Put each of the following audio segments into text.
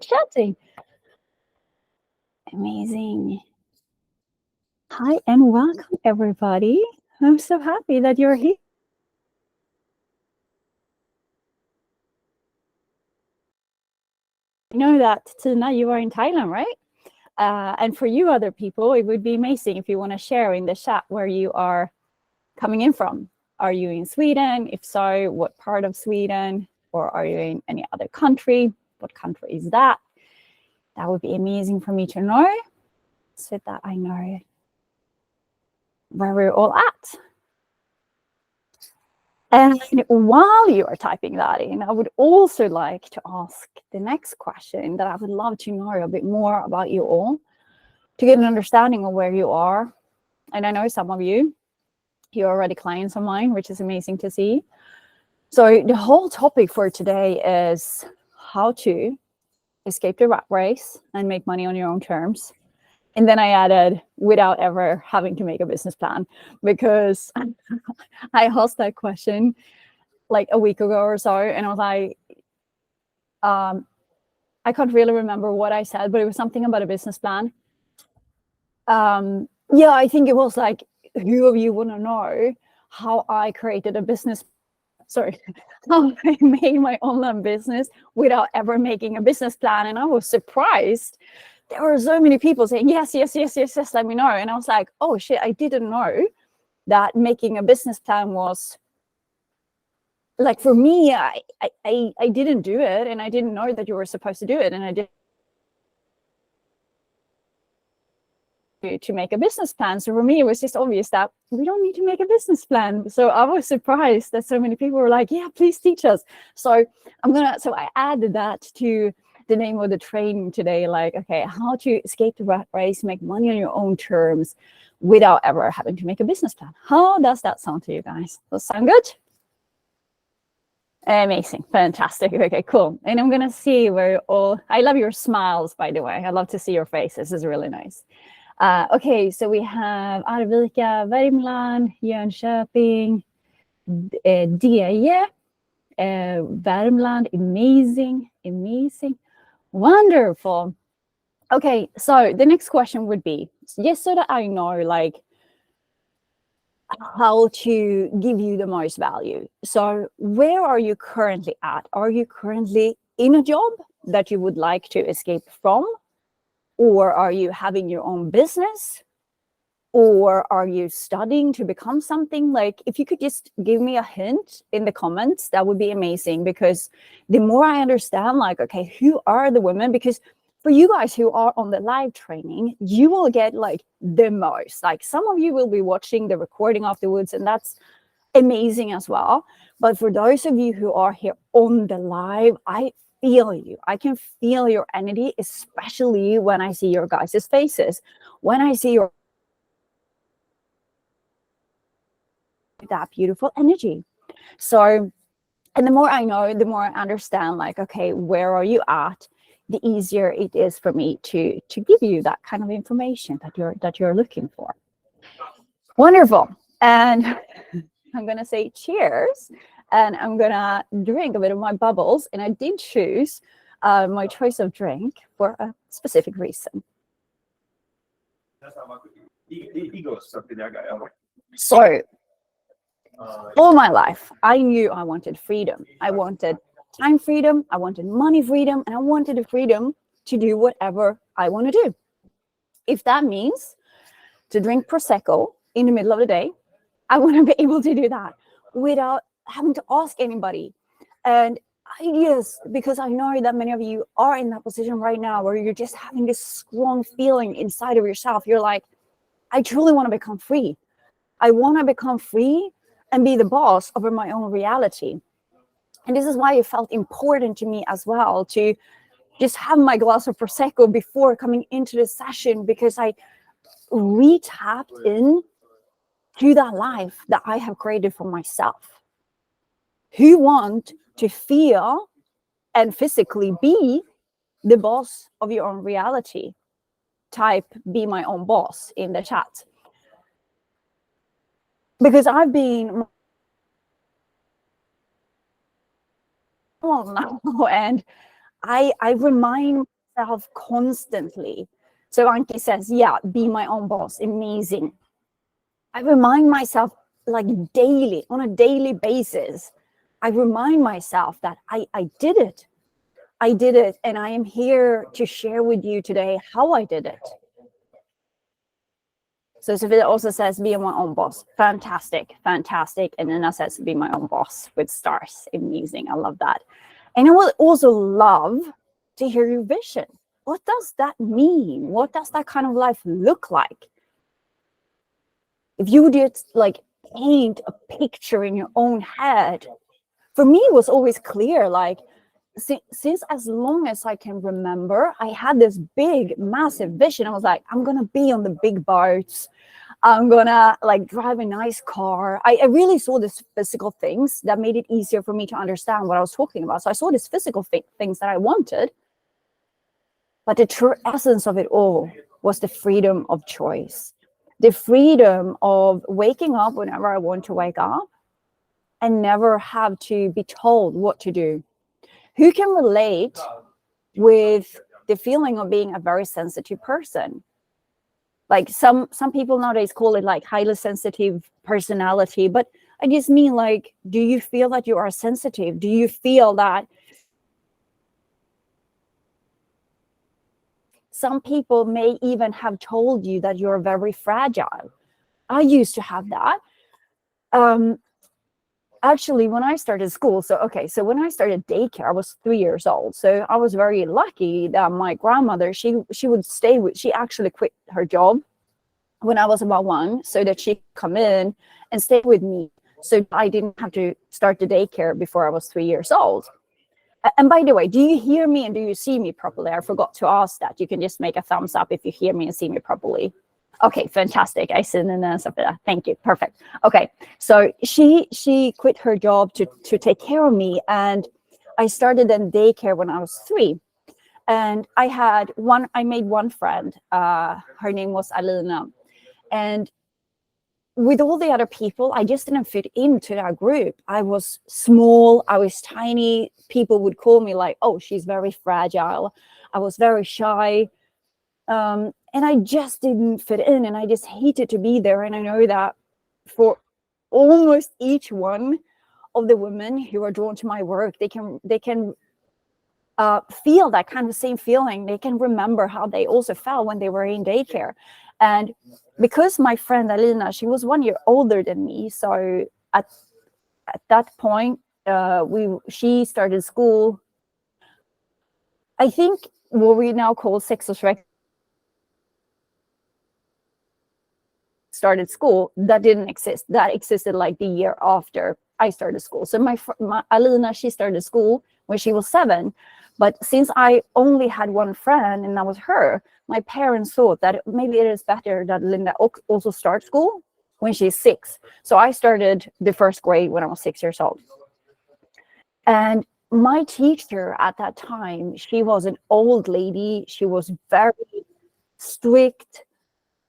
start chatting. Amazing. Hi and welcome, everybody. I'm so happy that you're here. I know that tonight you are in Thailand, right? And for you other people, it would be amazing if you want to share in the chat where you are coming in from. Are you in Sweden? If so, what part of Sweden? Or are you in any other country? What country is that? That would be amazing for me to know, so that I know where we're all at. And while you are typing that in, I would also like to ask the next question that I would love to know a bit more about you all, to get an understanding of where you are. And I know some of you, you're already clients of mine, which is amazing to see. So the whole topic for today is how to escape the rat race and make money on your own terms. And then I added, without ever having to make a business plan, because I asked that question like a week ago or so, and I was like, I can't really remember what I said, but it was something about a business plan. Yeah, I think it was like, who of you want to know how I created a business? Sorry, how I made my online business without ever making a business plan. And I was surprised. There were so many people saying, yes, let me know. And I was like, oh shit, I didn't know that making a business plan was like, for me, I didn't do it, and I didn't know that you were supposed to do it, and I did to make a business plan. So for me, it was just obvious that we don't need to make a business plan. So I was surprised that so many people were like, yeah, please teach us. So I added that to the name of the training today, like, okay, how to escape the rat race, make money on your own terms without ever having to make a business plan. How does that sound to you guys? Does that sound good? Amazing, fantastic. Okay, cool. And I'm gonna see where all, I love your smiles, by the way. I love to see your faces. It's really nice. Okay, so we have Arvika, Värmland, Jönköping, Deje, Värmland, amazing, wonderful. Okay, so the next question would be, just so that I know, like, how to give you the most value. So where are you currently at? Are you currently in a job that you would like to escape from? Or are you having your own business? Or are you studying to become something? Like, if you could just give me a hint in the comments, that would be amazing, because the more I understand, like, okay, who are the women? Because for you guys who are on the live training, you will get like the most. Like, some of you will be watching the recording afterwards, and that's amazing as well. But for those of you who are here on the live, I feel you. I can feel your energy, especially when I see your guys' faces. When I see your that beautiful energy. So, and the more I know, the more I understand, like, okay, where are you at? The easier it is for me to give you that kind of information that you're looking for. Wonderful. And I'm gonna say cheers, and I'm gonna drink a bit of my bubbles. And I did choose my choice of drink for a specific reason. So, all my life, I knew I wanted freedom. I wanted time freedom, I wanted money freedom, and I wanted the freedom to do whatever I want to do. If that means to drink Prosecco in the middle of the day, I want to be able to do that without having to ask anybody. And yes, because I know that many of you are in that position right now where you're just having this strong feeling inside of yourself. You're like, I truly want to become free. I want to become free and be the boss over my own reality. And this is why it felt important to me as well to just have my glass of Prosecco before coming into the session, because I re-tapped in to that life that I have created for myself. Who want to feel and physically be the boss of your own reality? Type "be my own boss" in the chat. Because I've been now, and I remind myself constantly. So Anki says, yeah, be my own boss. Amazing. I remind myself like daily, on a daily basis. I remind myself that I did it. I did it. And I am here to share with you today how I did it. So Sophia also says, be my own boss. Fantastic, fantastic. And Nina says, be my own boss with stars. Amazing. I love that. And I would also love to hear your vision. What does that mean? What does that kind of life look like? If you did like paint a picture in your own head, for me, it was always clear, like, since as long as I can remember, I had this big, massive vision. I was like, I'm going to be on the big boats. I'm going to like drive a nice car. I really saw these physical things that made it easier for me to understand what I was talking about. So I saw these physical things that I wanted. But the true essence of it all was the freedom of choice, the freedom of waking up whenever I want to wake up and never have to be told what to do. Who can relate with the feeling of being a very sensitive person? Like some people nowadays call it like highly sensitive personality, but I just mean like, do you feel that you are sensitive? Do you feel that some people may even have told you that you're very fragile? I used to have that. Actually, when I started school, so when I started daycare, I was 3 years old. So I was very lucky that my grandmother, she would stay with, she actually quit her job when I was about 1 so that she could come in and stay with me. So I didn't have to start the daycare before I was 3 years old. And by the way, do you hear me and do you see me properly? I forgot to ask that. You can just make a thumbs up if you hear me and see me properly. Okay, fantastic. I see an answer for that. Thank you. Perfect. Okay, so she quit her job to take care of me, and I started in daycare when I was 3. And I made one friend. Her name was Alina, and with all the other people, I just didn't fit into that group. I was small. I was tiny. People would call me like, "Oh, she's very fragile." I was very shy. And I just didn't fit in, and I just hated to be there. And I know that for almost each one of the women who are drawn to my work, they can feel that kind of same feeling. They can remember how they also felt when they were in daycare. And because my friend Alina, she was 1 year older than me, so at that point, she started school. I think what we now call sex rec started school, that didn't exist. That existed like the year after I started school. So my Alina, she started school when she was 7. But since I only had one friend and that was her, my parents thought that maybe it is better that Linda also start school when she's 6. So I started the first grade when I was 6 years old. And my teacher at that time, she was an old lady. She was very strict.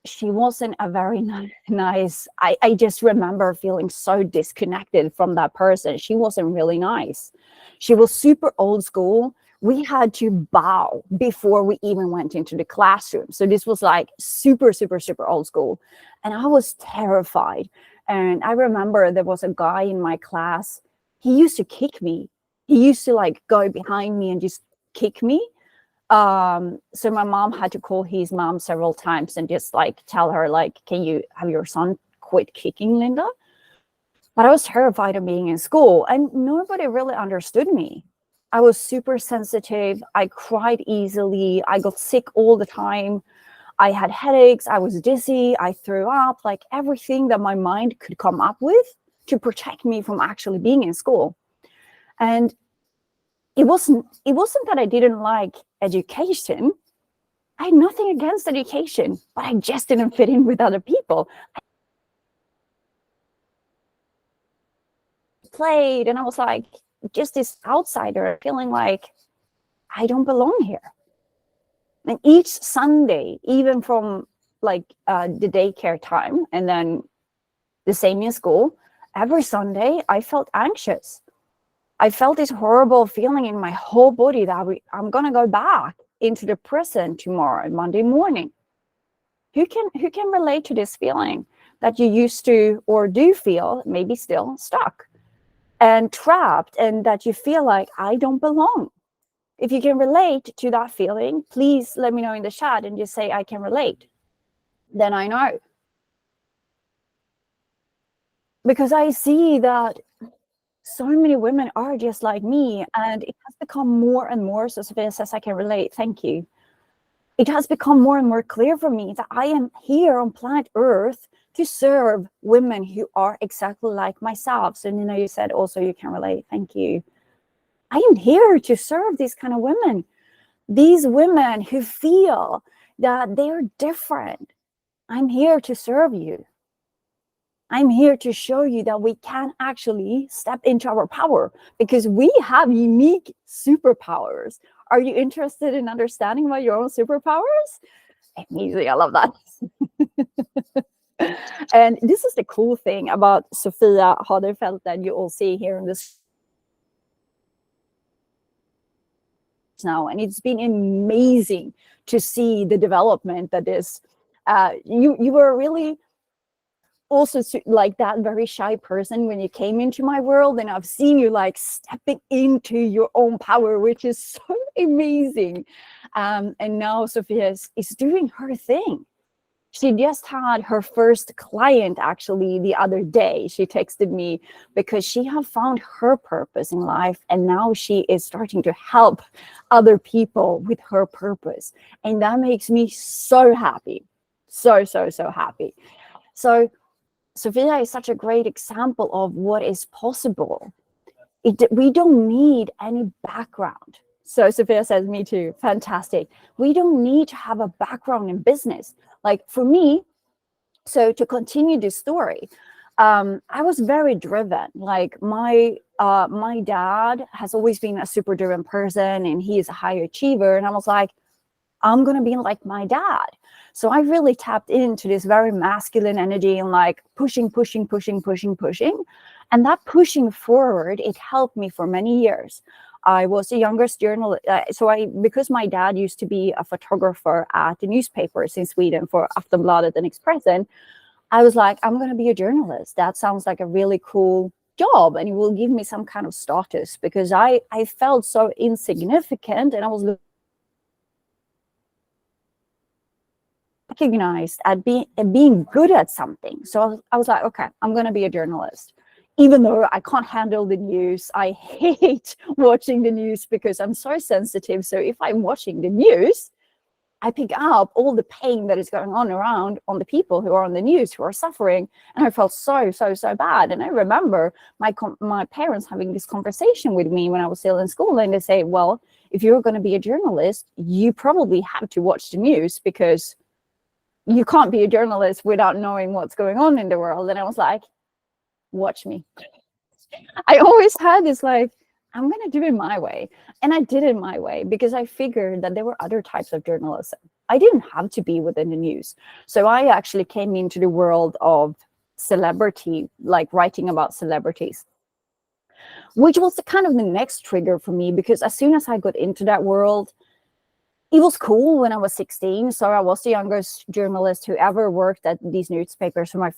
She wasn't a very nice. I just remember feeling so disconnected from that person. She wasn't really nice. She was super old school. We had to bow before we even went into the classroom. So this was like super, super, super old school. And I was terrified. And I remember there was a guy in my class. He used to kick me. He used to like go behind me and just kick me. So my mom had to call his mom several times and just like tell her like, can you have your son quit kicking Linda? But I was terrified of being in school, and nobody really understood me. I was super sensitive. I cried easily. I got sick all the time. I had headaches. I was dizzy. I threw up, like everything that my mind could come up with to protect me from actually being in school. And it wasn't that I didn't like education. I had nothing against education, but I just didn't fit in with other people. I played, and I was like just this outsider, feeling like I don't belong here. And each Sunday, even from like the daycare time and then the same in school, every Sunday I felt anxious. I felt this horrible feeling in my whole body that I'm going to go back into the prison tomorrow, Monday morning. Who can relate to this feeling that you used to or do feel maybe still stuck and trapped, and that you feel like I don't belong? If you can relate to that feeling, please let me know in the chat and just say I can relate. Then I know. Because I see that so many women are just like me, and it has become more and more, so Sophia says I can relate, thank you. It has become more and more clear for me that I am here on planet Earth to serve women who are exactly like myself. So Nina, you said also you can relate, thank you. I am here to serve these kind of women. These women who feel that they're different. I'm here to serve you. I'm here to show you that we can actually step into our power because we have unique superpowers. Are you interested in understanding about your own superpowers? Amazing, I love that. And this is the cool thing about Sophia Haderfelt that you all see here in this now, and it's been amazing to see the development that is. You were really also like that very shy person when you came into my world, and I've seen you like stepping into your own power, which is so amazing. And now Sophia is doing her thing. She just had her first client actually the other day. She texted me because she had found her purpose in life, and now she is starting to help other people with her purpose, and that makes me so happy, so happy. So Sophia is such a great example of what is possible. We don't need any background. So Sophia says, me too, fantastic. We don't need to have a background in business. Like for me, so to continue this story, I was very driven. Like my dad has always been a super driven person, and he is a high achiever. And I was like, I'm going to be like my dad. So I really tapped into this very masculine energy and like pushing. And that pushing forward, it helped me for many years. I was the youngest journalist. Because my dad used to be a photographer at the newspapers in Sweden for Aftonbladet and Expressen, I was like, I'm going to be a journalist. That sounds like a really cool job, and it will give me some kind of status, because I felt so insignificant, and I was recognized at being good at something. So I was like, okay, I'm going to be a journalist. Even though I can't handle the news, I hate watching the news because I'm so sensitive. So if I'm watching the news, I pick up all the pain that is going on around on the people who are on the news, who are suffering. And I felt so bad. And I remember my parents having this conversation with me when I was still in school. And they say, well, if you're going to be a journalist, you probably have to watch the news, because you can't be a journalist without knowing what's going on in the world. And I was like, watch me. I always had this like, I'm going to do it my way. And I did it my way because I figured that there were other types of journalism. I didn't have to be within the news. So I actually came into the world of celebrity, like writing about celebrities, which was kind of the next trigger for me, because as soon as I got into that world, it was cool when I was 16. So I was the youngest journalist who ever worked at these newspapers. So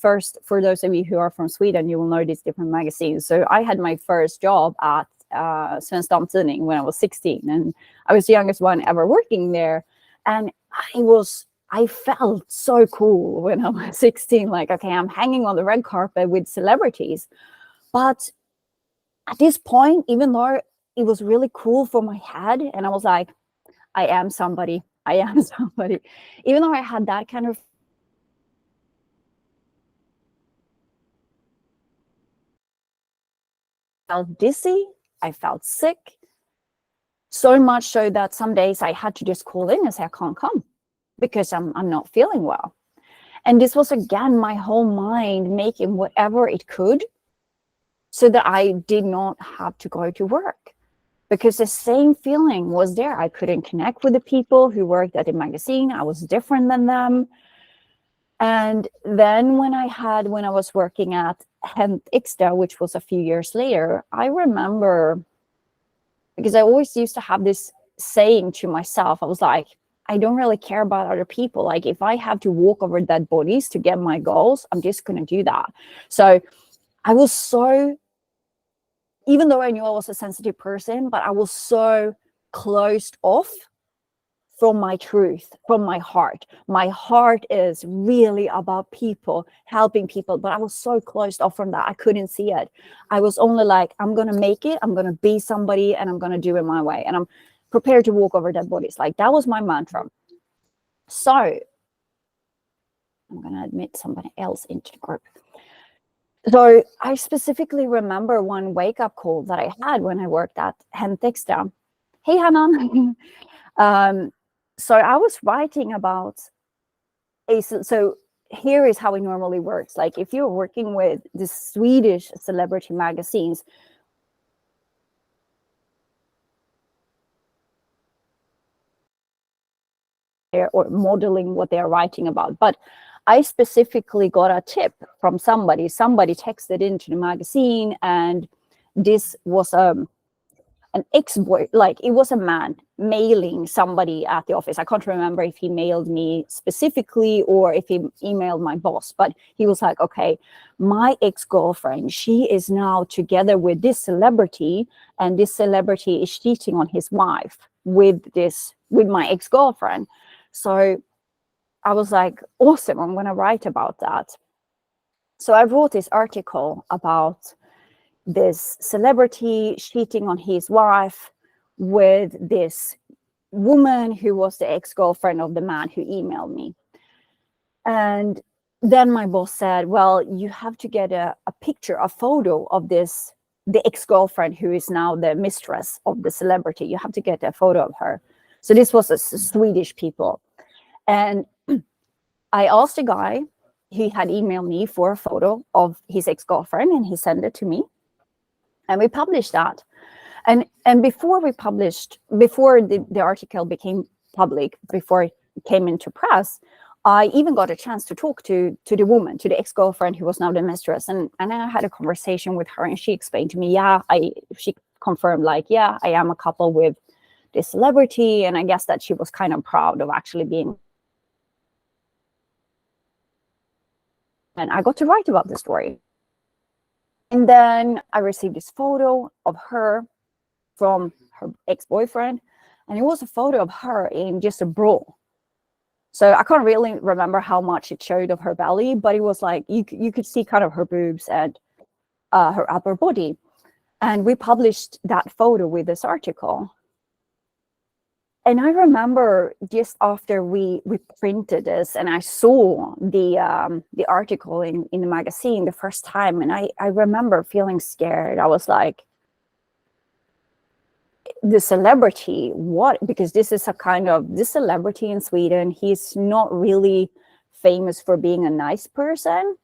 for those of you who are from Sweden, you will know these different magazines. So I had my first job at Svensk Damtidning when I was 16, and I was the youngest one ever working there. And I felt so cool when I was 16, like, okay, I'm hanging on the red carpet with celebrities. But at this point, even though it was really cool for my head, and I was like, I am somebody. Even though I had that kind of felt dizzy, I felt sick. So much so that some days I had to just call in and say, I can't come because I'm not feeling well. And this was again my whole mind making whatever it could so that I did not have to go to work. Because the same feeling was there. I couldn't connect with the people who worked at the magazine. I was different than them. And then when I was working at Hent Ixta, which was a few years later, I remember because I always used to have this saying to myself. I was like, I don't really care about other people. Like, if I have to walk over dead bodies to get my goals, I'm just going to do that. So I was so, even though I knew I was a sensitive person, but I was so closed off from my truth, from my heart. My heart is really about people, helping people, but I was so closed off from that. I couldn't see it. I was only like, I'm going to make it, I'm going to be somebody, and I'm going to do it my way. And I'm prepared to walk over dead bodies. Like, that was my mantra. So I'm going to admit somebody else into the group. So I specifically remember one wake-up call that I had when I worked at Hentextra. Hey, Hannah. So I was writing about so here is how it normally works. Like, if you're working with the Swedish celebrity magazines, or modeling what they're writing about. But I specifically got a tip from somebody. Somebody texted into the magazine, and this was an ex-boy, like, it was a man mailing somebody at the office. I can't remember if he mailed me specifically or if he emailed my boss, but he was like, okay, my ex-girlfriend, she is now together with this celebrity, and this celebrity is cheating on his wife with my ex-girlfriend. So I was like, awesome, I'm going to write about that. So I wrote this article about this celebrity cheating on his wife with this woman who was the ex-girlfriend of the man who emailed me. And then my boss said, well, you have to get a picture, a photo of the ex-girlfriend who is now the mistress of the celebrity. You have to get a photo of her. So this was a Swedish people. And I asked a guy, he had emailed me for a photo of his ex-girlfriend, and he sent it to me. And we published that. And before the article became public, before it came into press, I even got a chance to talk to the woman, to the ex-girlfriend who was now the mistress. And I had a conversation with her, and she explained to me, she confirmed, like, yeah, I am a couple with this celebrity. And I guess that she was kind of proud of actually being. And I got to write about the story. And then I received this photo of her from her ex-boyfriend, and it was a photo of her in just a bra. So I can't really remember how much it showed of her belly, but it was like you could see kind of her boobs and her upper body. And we published that photo with this article. And I remember just after we printed this, and I saw the article in the magazine the first time, and I remember feeling scared. I was like, the celebrity, what? Because this celebrity in Sweden, he's not really famous for being a nice person.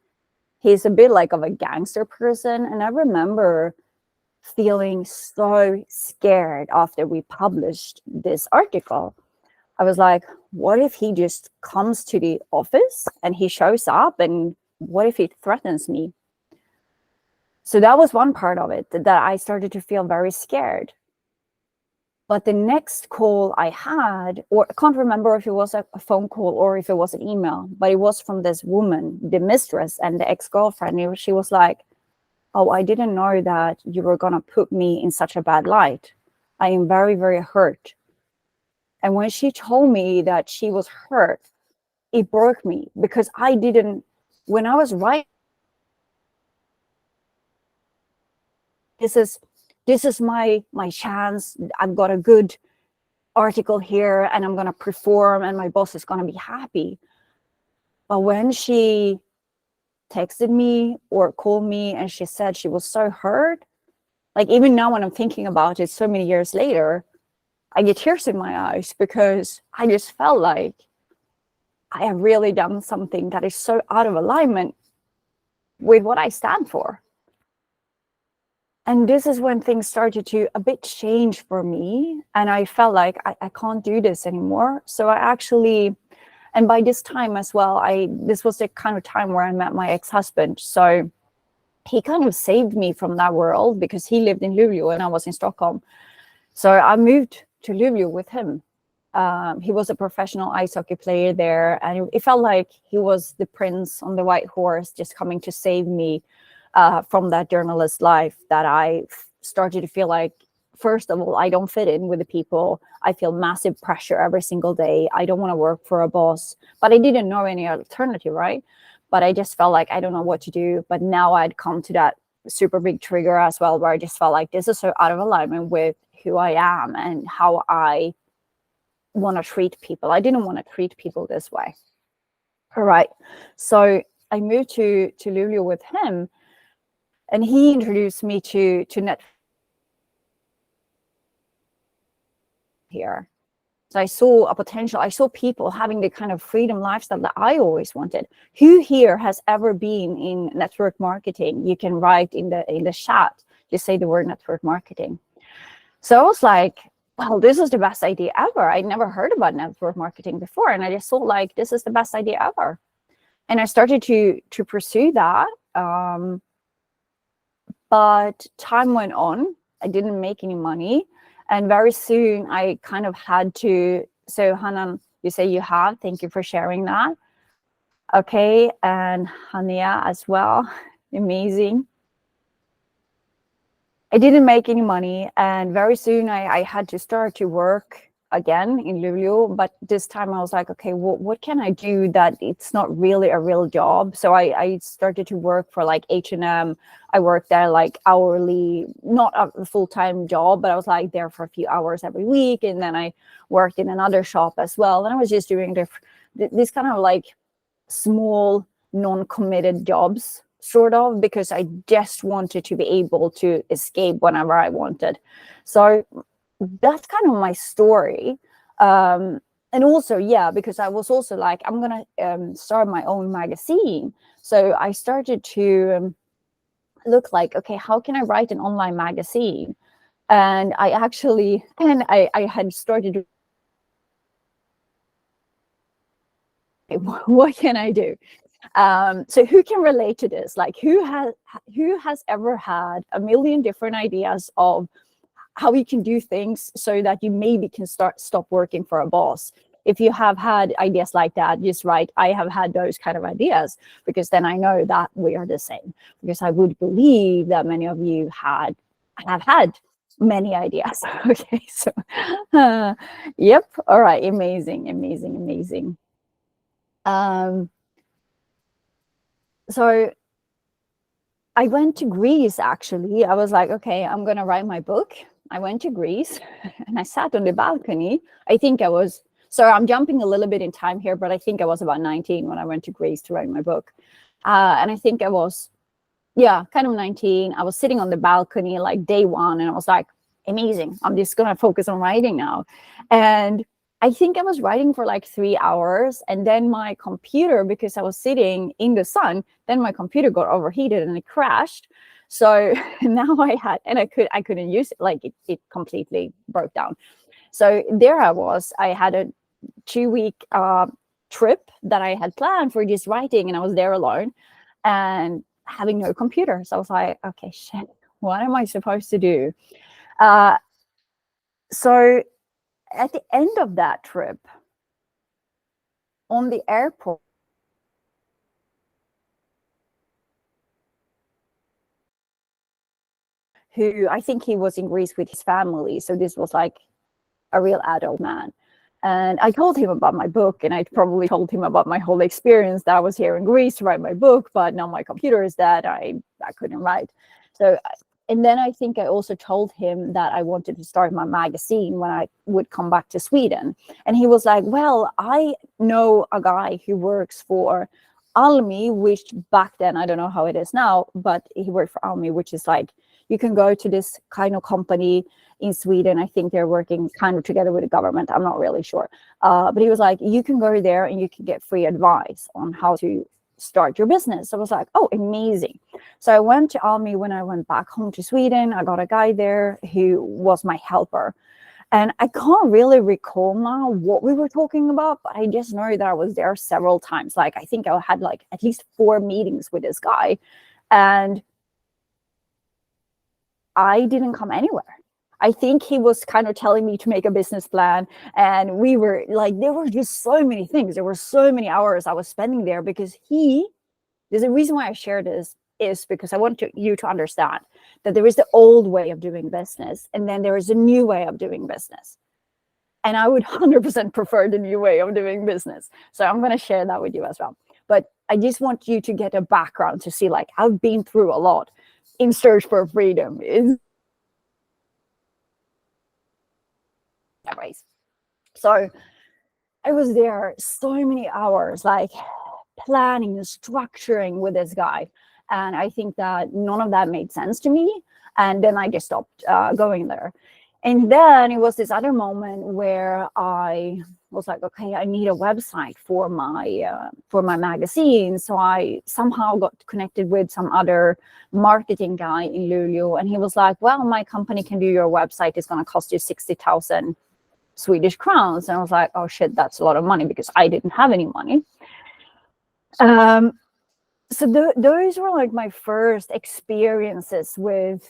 He's a bit like of a gangster person. And I remember feeling so scared after we published this article. I was like, what if he just comes to the office and he shows up, and what if he threatens me? So that was one part of it, that I started to feel very scared. But the next call I had, or I can't remember if it was a phone call or if it was an email, but it was from this woman, the mistress and the ex-girlfriend. She was like, oh, I didn't know that you were going to put me in such a bad light. I am very, very hurt. And when she told me that she was hurt, it broke me, because when I was writing, this is my chance. I've got a good article here, and I'm going to perform, and my boss is going to be happy. But when she texted me or called me and she said she was so hurt, like, even now when I'm thinking about it so many years later, I get tears in my eyes, because I just felt like I have really done something that is so out of alignment with what I stand for. And this is when things started to a bit change for me. And I felt like I can't do this anymore. So I actually, and by this time as well, this was the kind of time where I met my ex-husband. So he kind of saved me from that world, because he lived in Luleå and I was in Stockholm. So I moved to Luleå with him. He was a professional ice hockey player there, and it felt like he was the prince on the white horse, just coming to save me from that journalist life that I started to feel like, first of all, I don't fit in with the people. I feel massive pressure every single day. I don't want to work for a boss, but I didn't know any alternative, right? But I just felt like I don't know what to do. But now I'd come to that super big trigger as well, where I just felt like this is so out of alignment with who I am and how I want to treat people. I didn't want to treat people this way. All right. So I moved to Luleå with him, and he introduced me to net here. So I saw a potential. I saw people having the kind of freedom lifestyle that I always wanted. Who here has ever been in network marketing? You can write in the chat, just say the word network marketing. So I was like, well, this is the best idea ever. I never heard about network marketing before. And I just thought like, this is the best idea ever. And I started to pursue that. But time went on. I didn't make any money. And very soon I kind of had to, so Hanan, you say you have, thank you for sharing that. Okay, and Hania as well, amazing. I didn't make any money, and very soon I had to start to work again in Luleå, but this time I was like, okay, what can I do that it's not really a real job? So I started to work for like H&M. I worked there like hourly, not a full-time job, but I was like there for a few hours every week. And then I worked in another shop as well. And I was just doing this kind of like small, non-committed jobs, sort of, because I just wanted to be able to escape whenever I wanted. So that's kind of my story. And also, yeah, because I was also like, I'm going to start my own magazine. So I started to look like, okay, how can I write an online magazine? And I had started to, what can I do? So who can relate to this? Like who has ever had a million different ideas of how you can do things so that you maybe can stop working for a boss? If you have had ideas like that, just write, I have had those kind of ideas, because then I know that we are the same, because I would believe that many of you have had many ideas. Okay, so yep. All right, amazing. So I went to Greece, actually. I was like, okay, I'm going to write my book. I went to Greece and I sat on the balcony. I think I was, so I'm jumping a little bit in time here, but I think I was about 19 when I went to Greece to write my book. And I think I was, yeah, kind of 19. I was sitting on the balcony like day one, and I was like, amazing. I'm just going to focus on writing now. And I think I was writing for like 3 hours, and then my computer, because I was sitting in the sun, then my computer got overheated and it crashed. So now I couldn't use it. Like it completely broke down. So there I was. I had a 2-week trip that I had planned for just writing, and I was there alone and having no computer. So I was like, okay, shit, what am I supposed to do? So at the end of that trip, on the airport, who I think he was in Greece with his family. So this was like a real adult man. And I told him about my book, and I probably told him about my whole experience, that I was here in Greece to write my book, but now my computer is dead. I couldn't write. So, and then I think I also told him that I wanted to start my magazine when I would come back to Sweden. And he was like, well, I know a guy who works for Almi, which back then, I don't know how it is now, but he worked for Almi, which is like, you can go to this kind of company in Sweden. I think they're working kind of together with the government. I'm not really sure. But he was like, you can go there and you can get free advice on how to start your business. So I was like, oh, amazing. So I went to Almi when I went back home to Sweden. I got a guy there who was my helper. And I can't really recall now what we were talking about, but I just know that I was there several times. Like, I think I had like at least 4 meetings with this guy. And I didn't come anywhere. I think he was kind of telling me to make a business plan. And we were like, there were just so many things. There were so many hours I was spending there because there's a reason why I share this is because I want you to understand that there is the old way of doing business and then there is a new way of doing business. And I would 100% prefer the new way of doing business. So I'm going to share that with you as well. But I just want you to get a background to see, like, I've been through a lot in search for freedom. So I was there so many hours, like planning and structuring with this guy. And I think that none of that made sense to me. And then I just stopped going there. And then it was this other moment where I was like, okay, I need a website for my magazine. So I somehow got connected with some other marketing guy in Luleå. And he was like, well, my company can do your website. It's going to cost you 60,000 Swedish crowns. And I was like, oh shit, that's a lot of money because I didn't have any money. So those were like my first experiences with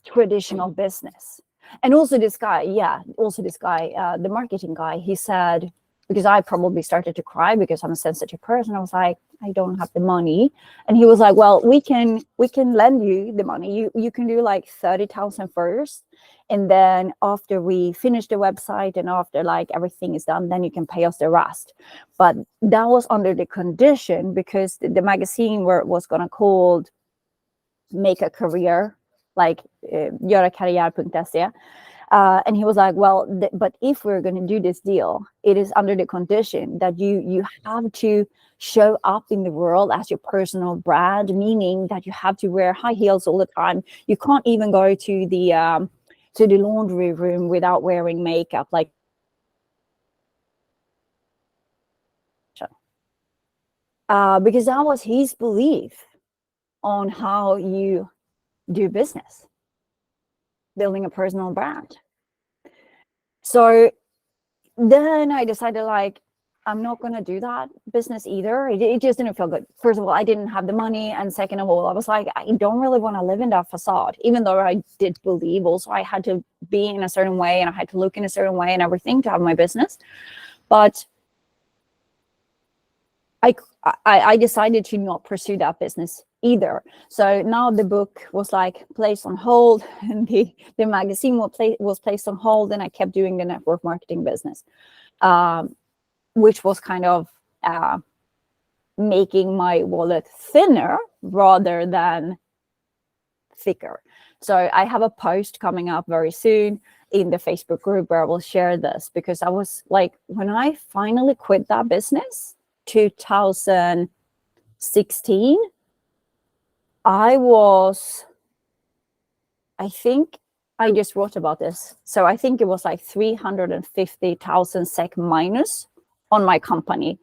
traditional business. And also this guy, the marketing guy, he said, because I probably started to cry because I'm a sensitive person. I was like, I don't have the money. And he was like, well, we can lend you the money. You can do like 30,000 first. And then after we finish the website and after like everything is done, then you can pay us the rest. But that was under the condition because the magazine was going to called Make a Career, like görakarriär.se. And he was like, well, but if we're going to do this deal, it is under the condition that you have to show up in the world as your personal brand, meaning that you have to wear high heels all the time. You can't even go to the laundry room without wearing makeup. Like, because that was his belief on how you do business, building a personal brand. So then I decided, like, I'm not going to do that business either. It just didn't feel good. First of all, I didn't have the money. And second of all, I was like, I don't really want to live in that facade, even though I did believe also I had to be in a certain way and I had to look in a certain way and everything to have my business. But I decided to not pursue that business either. So now the book was like placed on hold and the magazine was placed on hold, and I kept doing the network marketing business, which was kind of making my wallet thinner rather than thicker. So I have a post coming up very soon in the Facebook group where I will share this, because I was like, when I finally quit that business 2016, I think I just wrote about this. So I think it was like 350,000 SEK minus on my company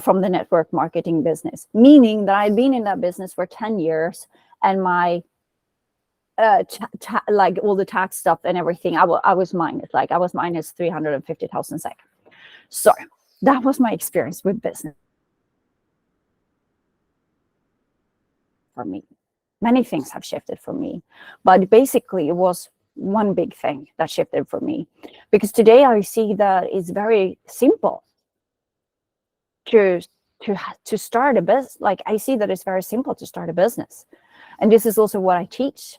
from the network marketing business, meaning that I'd been in that business for 10 years and my like all the tax stuff and everything, I was minus 350,000 SEK. So that was my experience with business. For me, many things have shifted for me, but basically it was one big thing that shifted for me, because today I see that it's very simple to start a business. Like, I see that it's very simple to start a business, and this is also what I teach.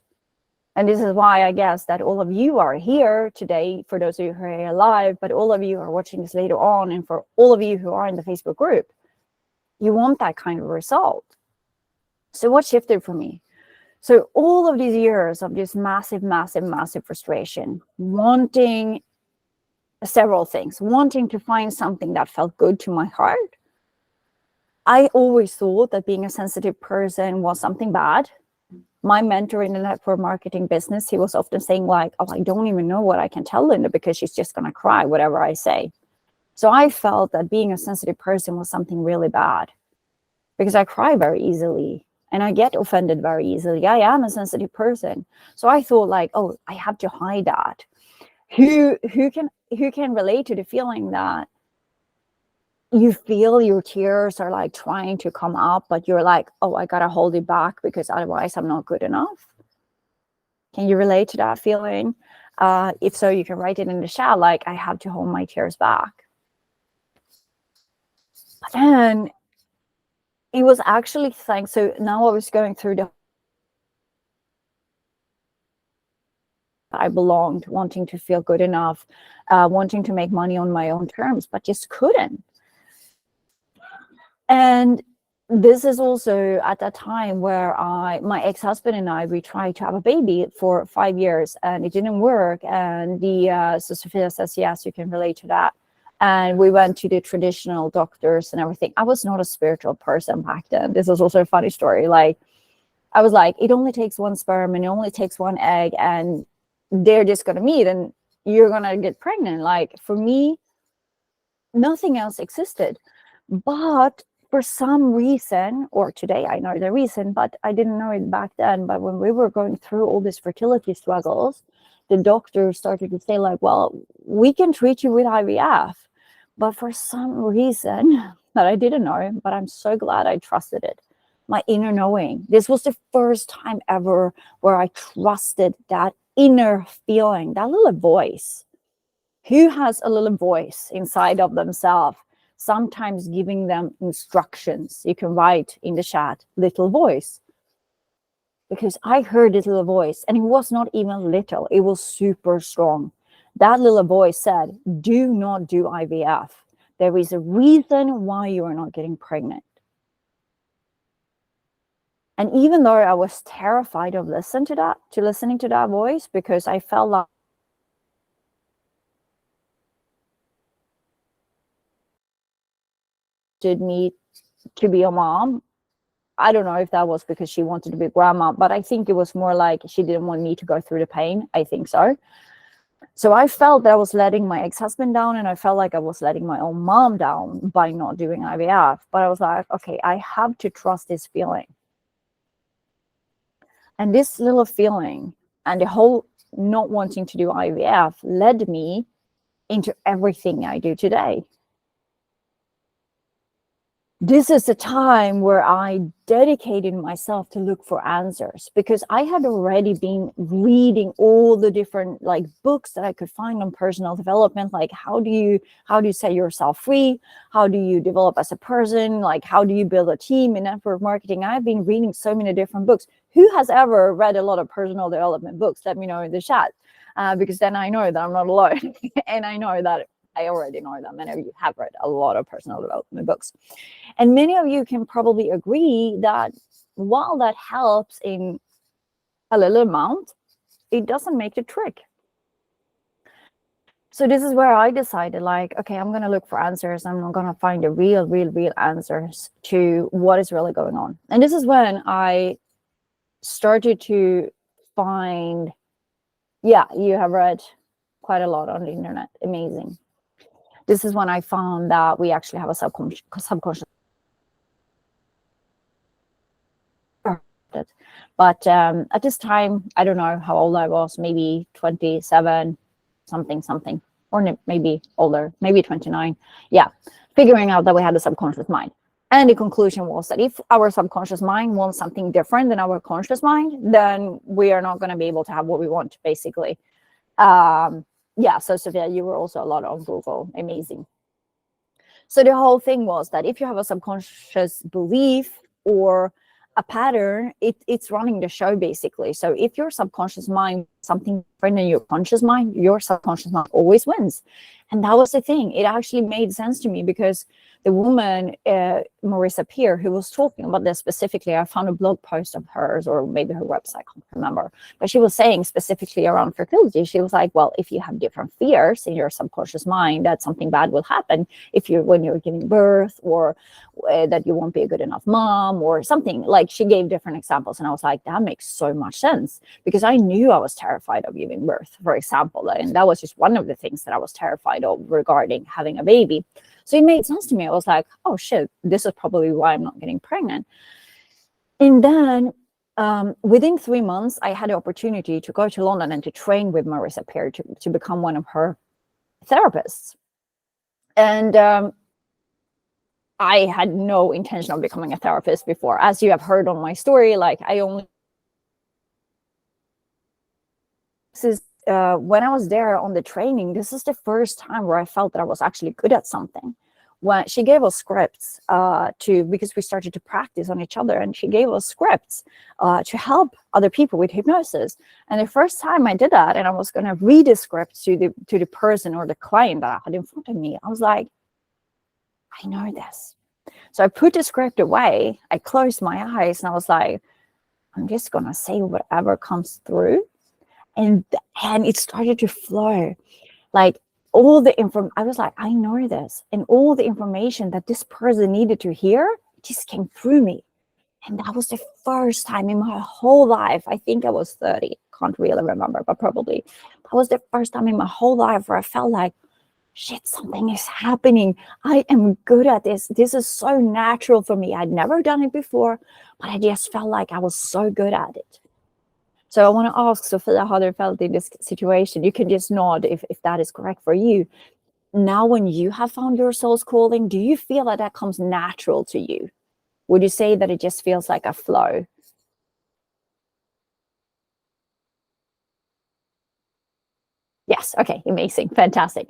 And this is why I guess that all of you are here today, for those of you who are here live, but all of you are watching this later on, and for all of you who are in the Facebook group, you want that kind of result. So what shifted for me? So all of these years of this massive frustration, wanting several things, wanting to find something that felt good to my heart. I always thought that being a sensitive person was something bad. My mentor in the network marketing business, he was often saying like, oh, I don't even know what I can tell Linda because she's just going to cry whatever I say. So I felt that being a sensitive person was something really bad, because I cry very easily and I get offended very easily. I am a sensitive person. So I thought like, oh, I have to hide that. Who can relate to the feeling that you feel your tears are like trying to come up, but you're like, oh, I gotta hold it back because otherwise I'm not good enough? Can you relate to that feeling? If so, you can write it in the chat. Like, I have to hold my tears back. But then it was actually thanks. So now I was going through the I belonged, wanting to feel good enough, wanting to make money on my own terms, but just couldn't. And this is also at that time where my ex-husband and I, we tried to have a baby for 5 years and it didn't work. And so Sophia says, yes, you can relate to that. And we went to the traditional doctors and everything. I was not a spiritual person back then. This is also a funny story. Like, I was like, it only takes one sperm and it only takes one egg and they're just going to meet and you're going to get pregnant. Like, for me, nothing else existed. But for some reason, or today I know the reason, but I didn't know it back then. But when we were going through all these fertility struggles, the doctor started to say, like, well, we can treat you with IVF. But for some reason that I didn't know, but I'm so glad I trusted it, my inner knowing. This was the first time ever where I trusted that inner feeling, that little voice. Who has a little voice inside of themselves, sometimes giving them instructions? You can write in the chat, little voice. Because I heard this little voice, and it was not even little, it was super strong. That little voice said, do not do IVF. There is a reason why you are not getting pregnant. And even though I was terrified of listening to that voice, because I felt like did me to be a mom. I don't know if that was because she wanted to be a grandma, but I think it was more like she didn't want me to go through the pain. I think so. So I felt that I was letting my ex-husband down, and I felt like I was letting my own mom down by not doing IVF. But I was like, okay, I have to trust this feeling. And this little feeling and the whole not wanting to do IVF led me into everything I do today. This is a time where I dedicated myself to look for answers, because I had already been reading all the different like books that I could find on personal development, like how do you set yourself free, how do you develop as a person, like how do you build a team in network marketing. I've been reading so many different books. Who has ever read a lot of personal development books? Let me know in the chat, because then I know that I'm not alone. And I know that I already know that many of you have read a lot of personal development books. And many of you can probably agree that while that helps in a little amount, it doesn't make the trick. So this is where I decided, like, okay, I'm going to look for answers. I'm going to find the real answers to what is really going on. And this is when I started to find, yeah, you have read quite a lot on the internet. Amazing. This is when I found that we actually have a subconscious. But at this time, I don't know how old I was, maybe 27, something, or maybe older, maybe 29. Yeah, figuring out that we had a subconscious mind. And the conclusion was that if our subconscious mind wants something different than our conscious mind, then we are not going to be able to have what we want, basically. Yeah, so Sophia, you were also a lot on Google. Amazing. So the whole thing was that if you have a subconscious belief or a pattern, it's running the show, basically. So if your subconscious mind something different than your conscious mind, your subconscious mind always wins. And that was the thing. It actually made sense to me, because the woman, Marissa Peer, who was talking about this specifically, I found a blog post of hers, or maybe her website, I can't remember. But she was saying specifically around fertility, she was like, well, if you have different fears in your subconscious mind that something bad will happen when you're giving birth, or that you won't be a good enough mom, or something, like she gave different examples. And I was like, that makes so much sense, because I knew I was terrified of giving birth, for example. And that was just one of the things that I was terrified of regarding having a baby. So it made sense to me. I was like, oh shit, this is probably why I'm not getting pregnant. And then within 3 months, I had the opportunity to go to London and to train with Marissa Peer to become one of her therapists. And I had no intention of becoming a therapist before. As you have heard on my story, like I only when I was there on the training, this is the first time where I felt that I was actually good at something. When she gave us scripts because we started to practice on each other, and she gave us scripts to help other people with hypnosis. And the first time I did that, and I was going to read the script to the person or the client that I had in front of me, I was like, I know this. So I put the script away, I closed my eyes, and I was like, I'm just going to say whatever comes through. And it started to flow. Like all the I was like, I know this. And all the information that this person needed to hear just came through me. And that was the first time in my whole life, I think I was 30, can't really remember, but probably. That was the first time in my whole life where I felt like, shit, something is happening. I am good at this. This is so natural for me. I'd never done it before, but I just felt like I was so good at it. So I want to ask Sophia how they felt in this situation. You can just nod if that is correct for you. Now, when you have found your soul's calling, do you feel that that comes natural to you? Would you say that it just feels like a flow? Yes. Okay. Amazing. Fantastic.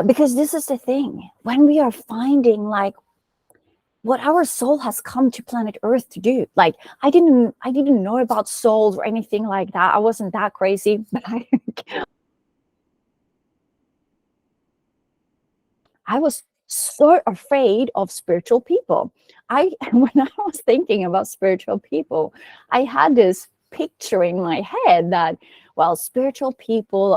Because this is the thing. When we are finding like what our soul has come to planet Earth to do. Like I didn't know about souls or anything like that. I wasn't that crazy, but I was so afraid of spiritual people. When I was thinking about spiritual people, I had this picture in my head that, well, spiritual people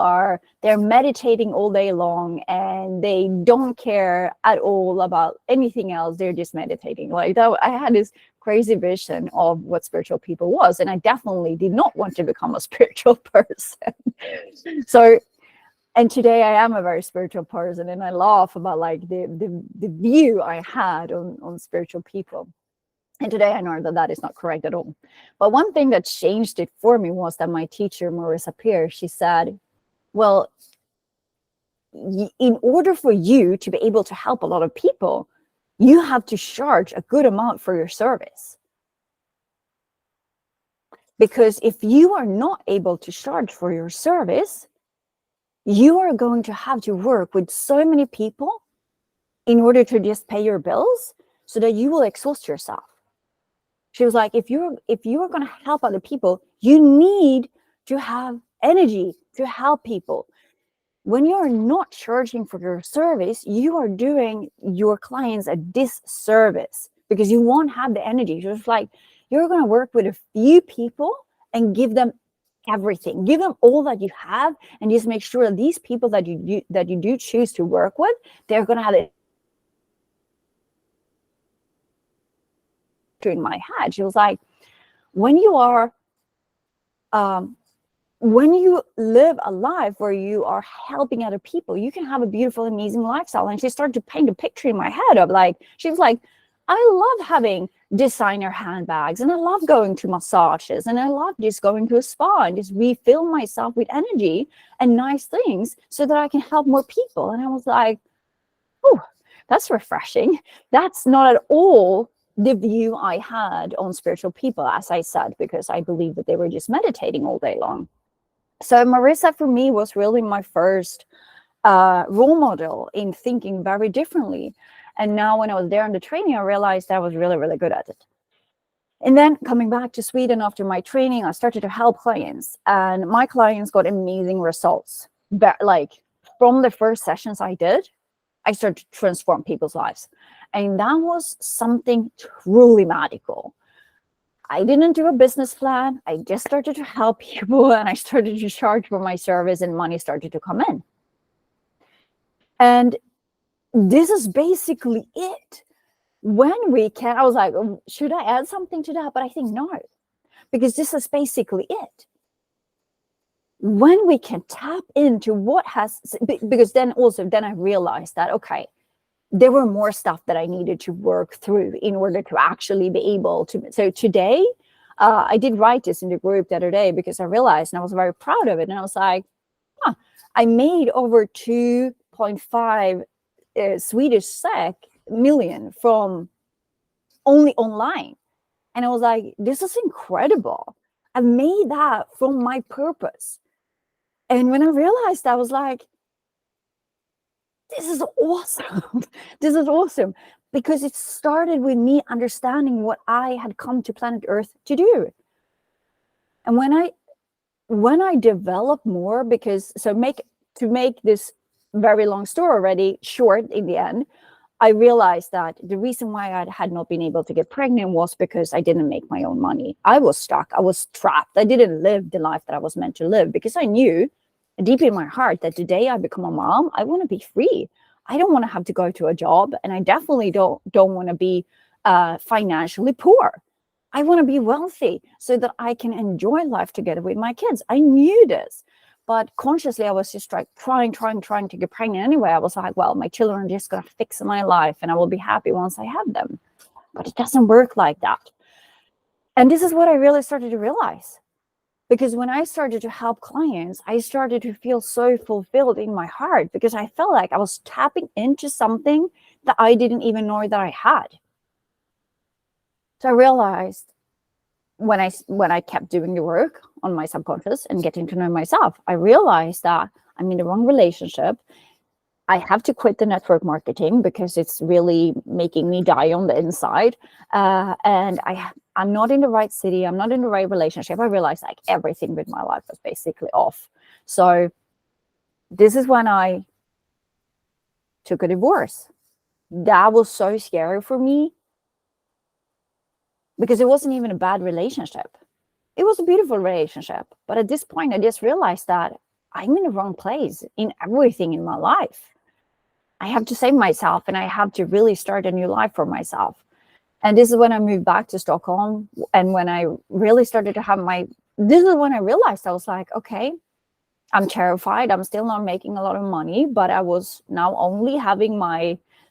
they're meditating all day long and they don't care at all about anything else. They're just meditating. Like that, I had this crazy vision of what spiritual people was, and I definitely did not want to become a spiritual person. So, and today I am a very spiritual person, and I laugh about like the view I had on spiritual people. And today I know that that is not correct at all. But one thing that changed it for me was that my teacher, Marissa Peer, she said, well, in order for you to be able to help a lot of people, you have to charge a good amount for your service. Because if you are not able to charge for your service, you are going to have to work with so many people in order to just pay your bills, so that you will exhaust yourself. She was like, if you're going to help other people, you need to have energy to help people. When you're not charging for your service, you are doing your clients a disservice, because you won't have the energy. Just like you're going to work with a few people and give them everything, give them all that you have, and just make sure that these people that you do choose to work with, they're going to have it. In my head, she was like, when you live a life where you are helping other people, you can have a beautiful, amazing lifestyle. And she started to paint a picture in my head of like, she was like, I love having designer handbags, and I love going to massages, and I love just going to a spa and just refill myself with energy and nice things so that I can help more people. And I was like, oh, that's refreshing. That's not at all the view I had on spiritual people, as I said, because I believe that they were just meditating all day long. So Marissa, for me, was really my first role model in thinking very differently. And now when I was there in the training, I realized I was really, really good at it. And then coming back to Sweden after my training, I started to help clients, and my clients got amazing results. But like from the first sessions I did, I started to transform people's lives. And that was something truly magical. I didn't do a business plan. I just started to help people, and I started to charge for my service, and money started to come in. And this is basically it. When we can, I was like, should I add something to that? But I think no, because this is basically it. When we can tap into what has, because then I realized that, okay, there were more stuff that I needed to work through in order to actually be able to. So today, I did write this in the group the other day because I realized, and I was very proud of it. And I was like, I made over 2.5 Swedish SEK million from only online. And I was like, this is incredible. I made that from my purpose. And when I realized, I was like, this is awesome. This is awesome. Because it started with me understanding what I had come to planet Earth to do. And when I develop more, because to make this very long story already short in the end, I realized that the reason why I had not been able to get pregnant was because I didn't make my own money. I was stuck. I was trapped. I didn't live the life that I was meant to live, because I knew deep in my heart that the day I become a mom, I want to be free. I don't want to have to go to a job, and I definitely don't want to be financially poor. I want to be wealthy so that I can enjoy life together with my kids. I knew this. But consciously, I was just like trying to get pregnant anyway. I was like, well, my children are just going to fix my life and I will be happy once I have them. But it doesn't work like that. And this is what I really started to realize. Because when I started to help clients, I started to feel so fulfilled in my heart, because I felt like I was tapping into something that I didn't even know that I had. So I realized, when I kept doing the work on my subconscious and getting to know myself, I realized that I'm in the wrong relationship. I have to quit the network marketing because it's really making me die on the inside. And I'm not in the right city. I'm not in the right relationship. I realized like everything with my life was basically off. So this is when I took a divorce. That was so scary for me, because it wasn't even a bad relationship. It was a beautiful relationship. But at this point, I just realized that I'm in the wrong place in everything in my life. I have to save myself, and I have to really start a new life for myself. And this is when I moved back to Stockholm. And when I really started to have this is when I realized, I was like, okay, I'm terrified. I'm still not making a lot of money, but I was now only having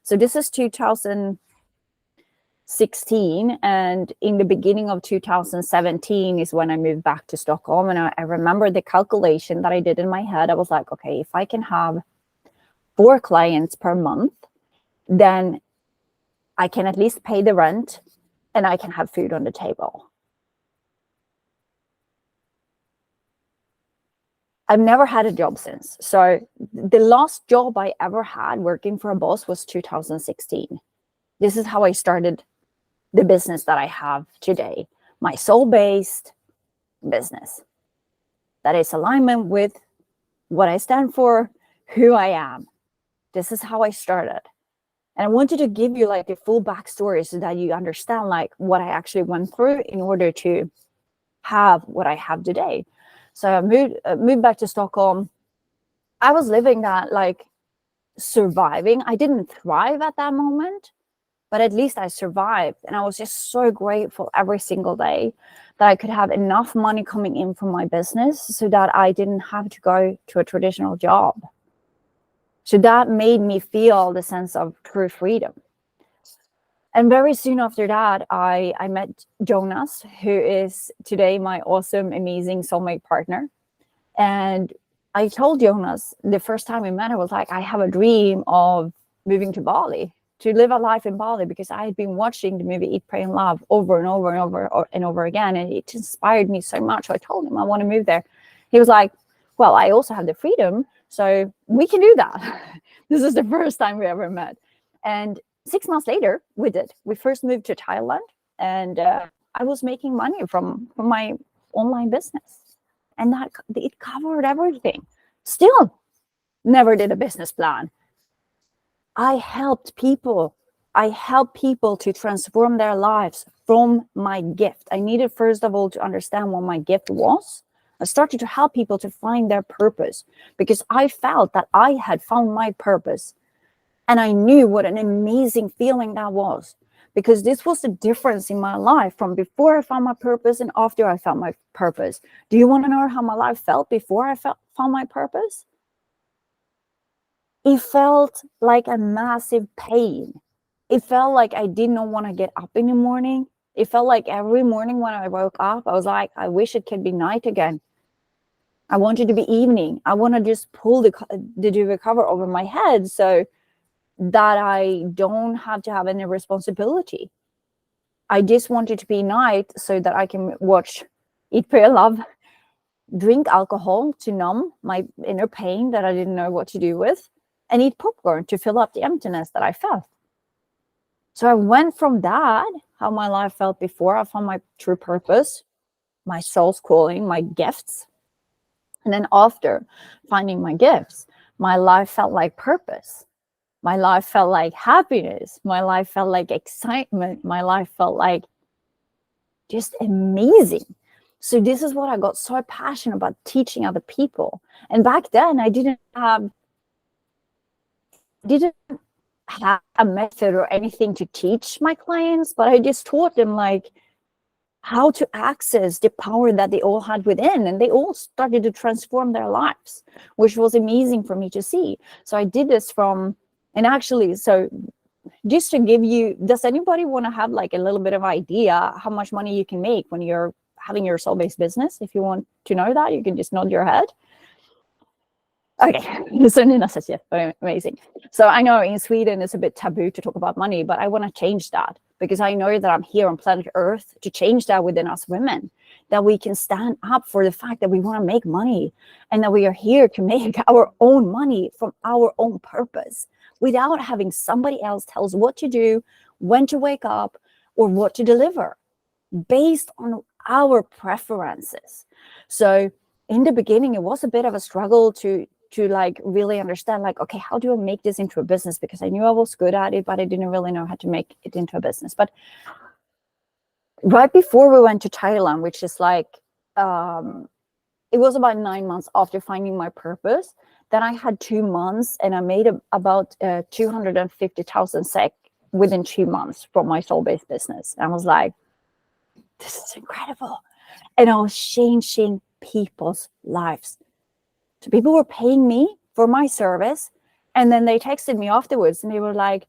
so this is 2016, and in the beginning of 2017 is when I moved back to Stockholm. And I remember the calculation that I did in my head. I was like, okay, if I can have 4 clients per month, then I can at least pay the rent and I can have food on the table. I've never had a job since. So the last job I ever had working for a boss was 2016. This is how I started the business that I have today, my soul-based business that is alignment with what I stand for, who I am. This is how I started. And I wanted to give you like the full backstory so that you understand like what I actually went through in order to have what I have today. So I moved back to Stockholm. I was living that like surviving. I didn't thrive at that moment, but at least I survived. And I was just so grateful every single day that I could have enough money coming in from my business so that I didn't have to go to a traditional job. So that made me feel the sense of true freedom. And very soon after that, I met Jonas, who is today my awesome, amazing soulmate partner. And I told Jonas the first time we met, I was like, I have a dream of moving to Bali, to live a life in Bali, because I had been watching the movie Eat, Pray, and Love over and over and over and over again. And it inspired me so much. So I told him I want to move there. He was like, well, I also have the freedom, so we can do that. This is the first time we ever met. And 6 months later, we did. We first moved to Thailand, and I was making money from my online business. And that it covered everything. Still never did a business plan. I helped people to transform their lives from my gift. I needed, first of all, to understand what my gift was. I started to help people to find their purpose, because I felt that I had found my purpose. And I knew what an amazing feeling that was, because this was the difference in my life from before I found my purpose and after I found my purpose. Do you want to know how my life felt before I found my purpose? It felt like a massive pain. It felt like I did not want to get up in the morning. It felt like every morning when I woke up, I was like, I wish it could be night again. I want it to be evening. I want to just pull the duvet cover over my head so that I don't have to have any responsibility. I just want it to be night so that I can watch Eat, Pray, Love drink alcohol to numb my inner pain that I didn't know what to do with, and eat popcorn to fill up the emptiness that I felt. So I went from that, how my life felt before, I found my true purpose, my soul's calling, my gifts. And then after finding my gifts, my life felt like purpose. My life felt like happiness. My life felt like excitement. My life felt like just amazing. So this is what I got so passionate about, teaching other people. And back then I didn't have a method or anything to teach my clients, but I just taught them like how to access the power that they all had within, and they all started to transform their lives, which was amazing for me to see. So I did this and actually, so just to give you, does anybody want to have like a little bit of idea how much money you can make when you're having your soul-based business? If you want to know that, you can just nod your head. Okay, so Nina says yes, amazing. So I know in Sweden it's a bit taboo to talk about money, but I want to change that, because I know that I'm here on planet Earth to change that within us women, that we can stand up for the fact that we want to make money, and that we are here to make our own money from our own purpose, without having somebody else tell us what to do, when to wake up, or what to deliver, based on our preferences. So in the beginning, it was a bit of a struggle to like really understand, like, okay, how do I make this into a business? Because I knew I was good at it, but I didn't really know how to make it into a business. But right before we went to Thailand, which is like, it was about 9 months after finding my purpose, then I had 2 months and I made about 250,000 SEK within 2 months from my soul-based business. And I was like, this is incredible. And I was changing people's lives. So people were paying me for my service, and then they texted me afterwards and they were like,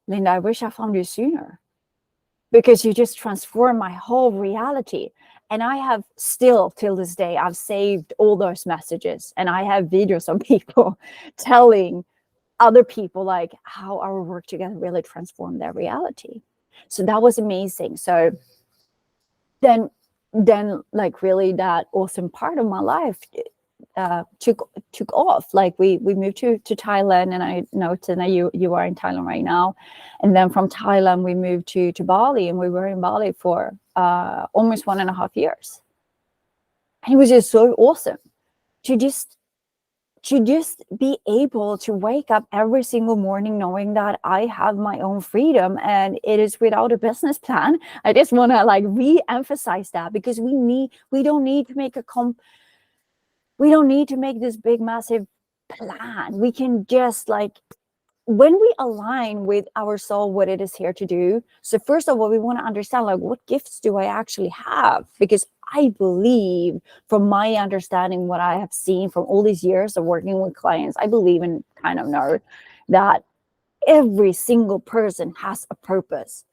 Linda, I wish I found you sooner, because you just transformed my whole reality. And I have still, till this day, I've saved all those messages, and I have videos of people telling other people like how our work together really transformed their reality. So that was amazing. So then like really that awesome part of my life took off. Like we moved to Thailand, and I know Tina, you are in Thailand right now. And then from Thailand we moved to Bali, and we were in Bali for almost 1.5 years. And it was just so awesome to just be able to wake up every single morning knowing that I have my own freedom, and it is without a business plan. I just want to like re-emphasize that, because we don't need to make this big massive plan. We can just like, when we align with our soul, what it is here to do. So first of all, we want to understand like, what gifts do I actually have? Because I believe, from my understanding, what I have seen from all these years of working with clients, I believe and kind of know that every single person has a purpose.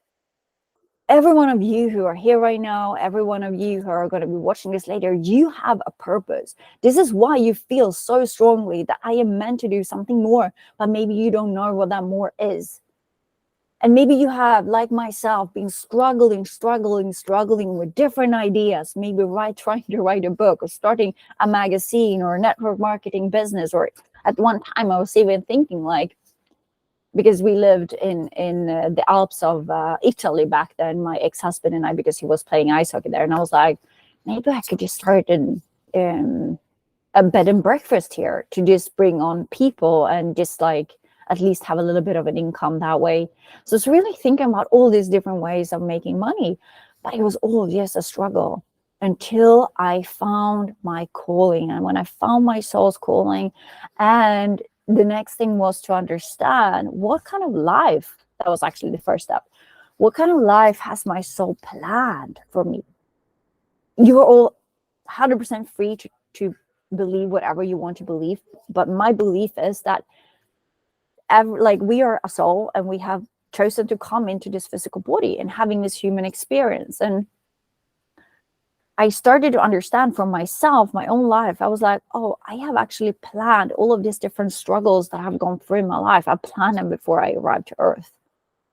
Every one of you who are here right now, every one of you who are going to be watching this later, you have a purpose. This is why you feel so strongly that I am meant to do something more, but maybe you don't know what that more is. And maybe you have, like myself, been struggling with different ideas, maybe trying to write a book, or starting a magazine or a network marketing business. Or at one time I was even thinking like, because we lived in the Alps of Italy back then, my ex-husband and I, because he was playing ice hockey there. And I was like, maybe I could just start a bed and breakfast here to just bring on people and just like at least have a little bit of an income that way. So it's really thinking about all these different ways of making money. But it was all just a struggle until I found my calling. And when I found my soul's calling, and the next thing was to understand what kind of life, that was actually the first step. What kind of life has my soul planned for me? You are all 100% free to believe whatever you want to believe. But my belief is that like we are a soul, and we have chosen to come into this physical body and having this human experience. And I started to understand from myself, my own life. I was like, oh, I have actually planned all of these different struggles that I've gone through in my life. I planned them before I arrived to Earth,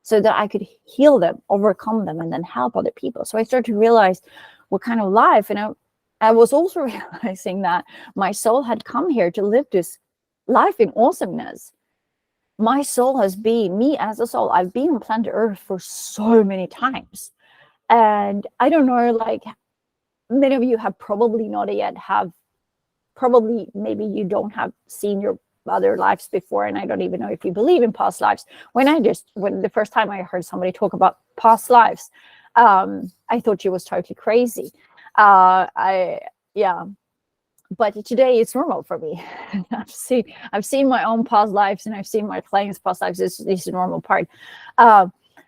so that I could heal them, overcome them, and then help other people. So I started to realize what kind of life, I was also realizing that my soul had come here to live this life in awesomeness. My soul has been, me as a soul, I've been on planet Earth for so many times. And I don't know, like, many of you have probably not yet have, probably maybe you don't have seen your other lives before, and I don't even know if you believe in past lives. When the first time I heard somebody talk about past lives, I thought she was totally crazy. Yeah, but today it's normal for me. I've seen my own past lives, and I've seen my clients' past lives. This is a normal part.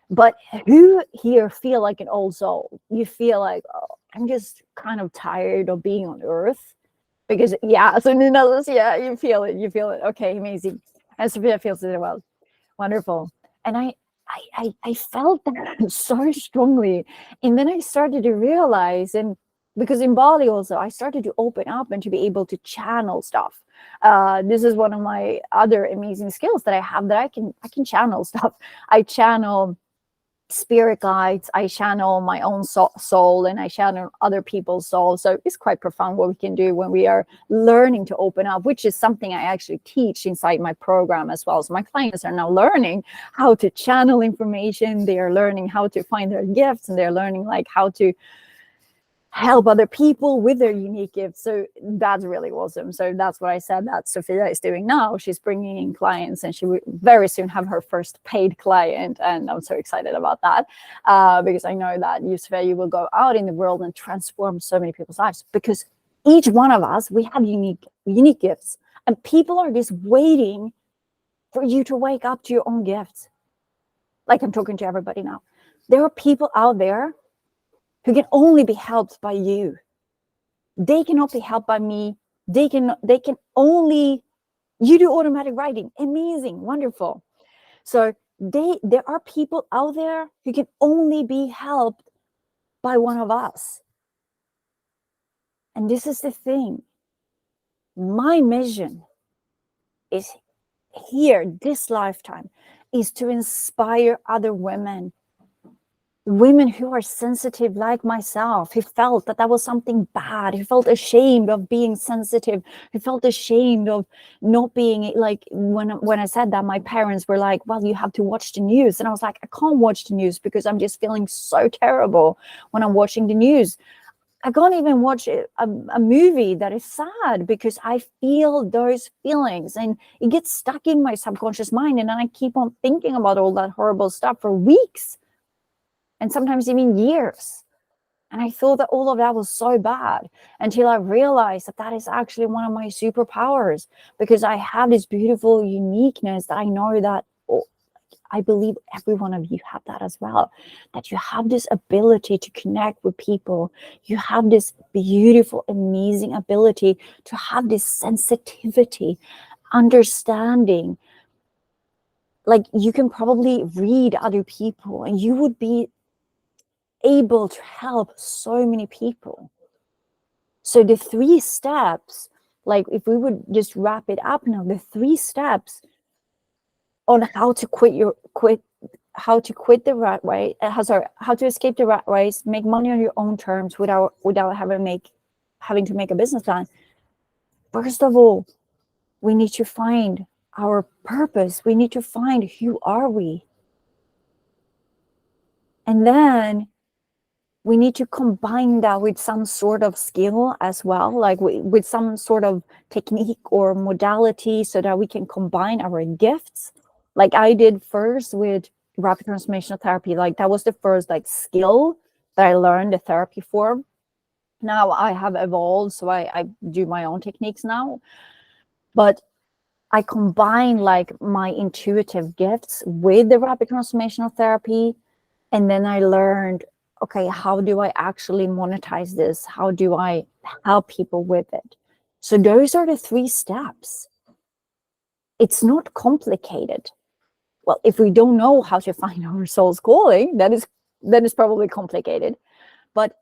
But who here feel like an old soul? You feel like, oh, I'm just kind of tired of being on Earth. Because yeah, so Nina, yeah, you feel it. Okay, amazing. And Sophia feels it as well. Wonderful. And I felt that so strongly. And then I started to realize, and because in Bali also, I started to open up and to be able to channel stuff. This is one of my other amazing skills that I have, that I can channel stuff. I channel spirit guides, I channel my own soul, and I channel other people's soul. So it's quite profound what we can do when we are learning to open up, which is something I actually teach inside my program as well. So my clients are now learning how to channel information, they are learning how to find their gifts, and they're learning like how to help other people with their unique gifts. So that's really awesome. So that's what I said that Sophia is doing now. She's bringing in clients, and she will very soon have her first paid client. And I'm so excited about that, because I know that you, Sophia, you will go out in the world and transform so many people's lives, because each one of us, we have unique gifts, and people are just waiting for you to wake up to your own gifts. Like I'm talking to everybody now. There are people out there who can only be helped by you. They cannot be helped by me. They can only, you do automatic writing. Amazing, wonderful. So there are people out there who can only be helped by one of us. And this is the thing. My mission is here, this lifetime, is to inspire other women who are sensitive like myself, who felt that was something bad, who felt ashamed of being sensitive, who felt ashamed of not being like, when I said that, my parents were like, well, you have to watch the news. And I was like, I can't watch the news because I'm just feeling so terrible when I'm watching the news. I can't even watch a movie that is sad because I feel those feelings, and it gets stuck in my subconscious mind. And then I keep on thinking about all that horrible stuff for weeks, and sometimes even years. And I thought that all of that was so bad, until I realized that is actually one of my superpowers, because I have this beautiful uniqueness that I know that, I believe every one of you have that as well, that you have this ability to connect with people. You have this beautiful, amazing ability to have this sensitivity, understanding. Like, you can probably read other people, and you would be able to help so many people. So the 3 steps, like if we would just wrap it up now, the 3 steps on how to how to quit the rat race, how to escape the rat race, make money on your own terms without having to make a business plan. First of all, we need to find our purpose. We need to find who are we. And then we need to combine that with some sort of skill as well, like with some sort of technique or modality, so that we can combine our gifts. Like I did first with rapid transformational therapy. Like that was the first like skill that I learned the therapy for. Now I have evolved, so I do my own techniques now. But I combine like my intuitive gifts with the rapid transformational therapy. And then I learned, okay, how do I actually monetize this? How do I help people with it? So those are the 3 steps. It's not complicated. Well, if we don't know how to find our soul's calling, then it's probably complicated. But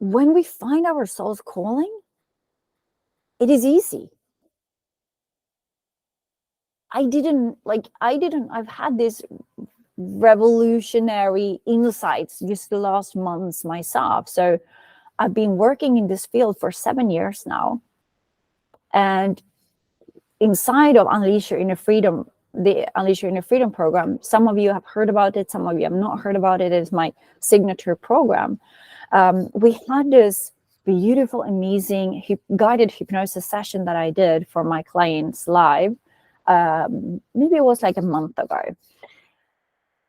when we find our soul's calling, it is easy. I've had this revolutionary insights just the last months myself. So I've been working in this field for 7 years now. And inside of Unleash Your Inner Freedom, the Unleash Your Inner Freedom program, some of you have heard about it, some of you have not heard about it. It's my signature program. We had this beautiful, amazing guided hypnosis session that I did for my clients live. Maybe it was like a month ago.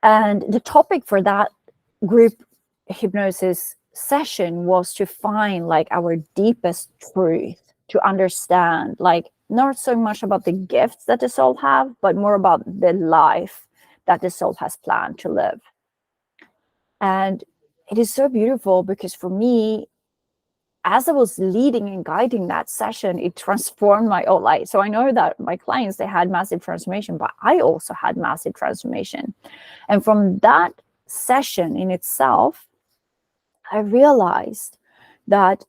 And the topic for that group hypnosis session was to find like our deepest truth, to understand, like, not so much about the gifts that the soul have, but more about the life that the soul has planned to live. And it is so beautiful because for me, as I was leading and guiding that session, it transformed my whole life. So I know that my clients, they had massive transformation, but I also had massive transformation. And from that session in itself, I realized that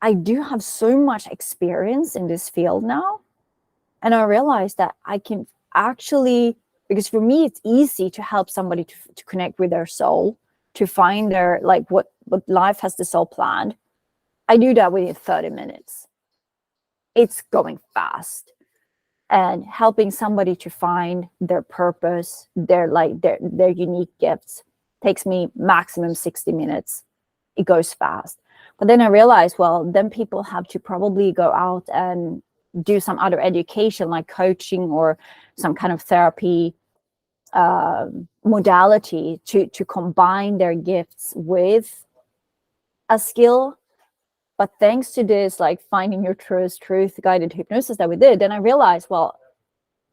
I do have so much experience in this field now. And I realized that I can actually, because for me, it's easy to help somebody to connect with their soul, to find their, like, what life has the soul planned. I do that within 30 minutes. It's going fast. And helping somebody to find their purpose, their unique gifts, takes me maximum 60 minutes. It goes fast. But then I realized, well, then people have to probably go out and do some other education, like coaching or some kind of therapy modality to combine their gifts with a skill. But thanks to this, like finding your truth guided hypnosis that we did, then I realized, well,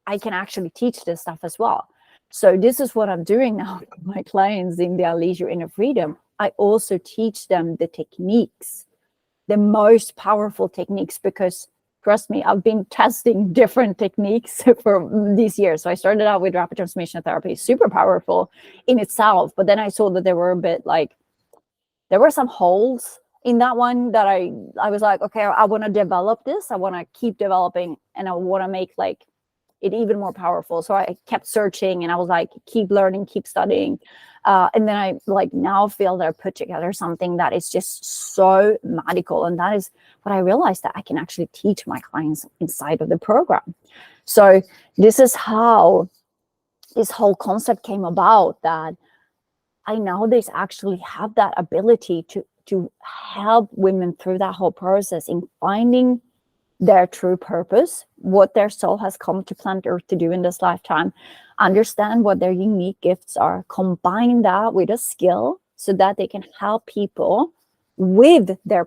I can actually teach this stuff as well. So this is what I'm doing now with my clients in the Unleash Your Inner Freedom. I also teach them the techniques, the most powerful techniques, because trust me, I've been testing different techniques for these years. So I started out with rapid transformation therapy, super powerful in itself. But then I saw that there were a bit like, there were some holes in that one that I was like, okay, I want to develop this. I want to keep developing, and I want to make like it even more powerful. So I kept searching, and I was like, keep learning, keep studying. And then I like now feel that I put together something that is just so magical. And that is what I realized, that I can actually teach my clients inside of the program. So this is how this whole concept came about, that I nowadays actually have that ability to help women through that whole process in finding their true purpose, what their soul has come to planet Earth to do in this lifetime, understand what their unique gifts are, combining that with a skill so that they can help people with their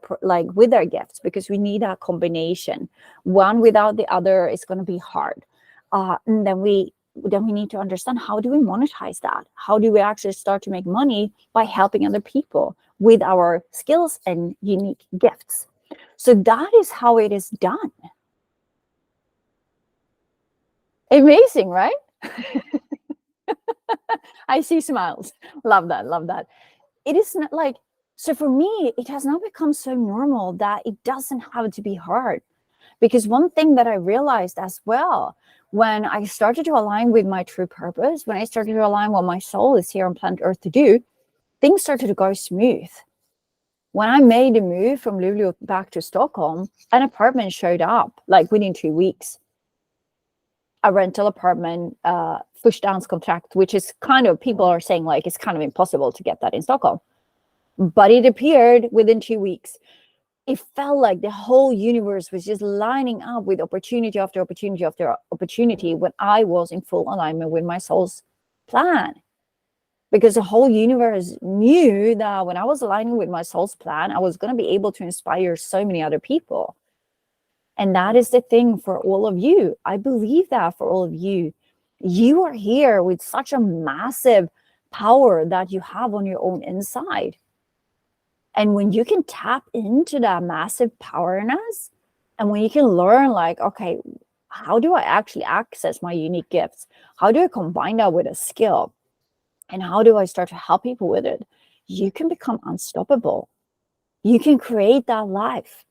gifts, because we need that combination. One without the other is going to be hard. And then we need to understand, how do we monetize that? How do we actually start to make money by helping other people with our skills and unique gifts? So that is how it is done. Amazing, right? I see smiles. Love that. Love that. It is not like, so for me, it has now become so normal that it doesn't have to be hard. Because one thing that I realized as well, when I started to align with my true purpose, when I started to align what my soul is here on planet Earth to do, things started to go smooth. When I made a move from Luleå back to Stockholm, an apartment showed up like within 2 weeks. A rental apartment, contract, which is kind of, people are saying like it's kind of impossible to get that in Stockholm. But it appeared within 2 weeks. It felt like the whole universe was just lining up with opportunity after opportunity after opportunity when I was in full alignment with my soul's plan. Because the whole universe knew that when I was aligning with my soul's plan, I was going to be able to inspire so many other people. And that is the thing for all of you. I believe that for all of you. You are here with such a massive power that you have on your own inside. And when you can tap into that massive powerness, and when you can learn like, okay, how do I actually access my unique gifts? How do I combine that with a skill? And how do I start to help people with it? You can become unstoppable. You can create that life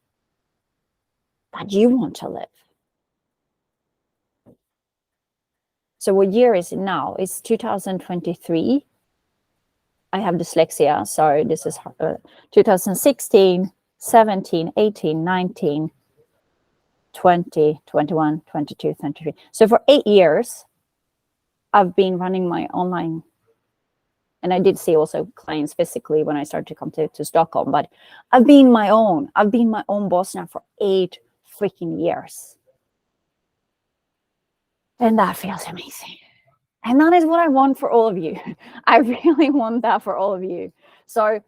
that you want to live. So what year is it now? It's 2023. I have dyslexia. So this is 2016, 17, 18, 19, 20, 21, 22, 23. So for 8 years, I've been running my online, and I did see also clients physically when I started to come to Stockholm, but I've been my own boss now for 8 freaking years. And that feels amazing. And that is what I want for all of you. I really want that for all of you. So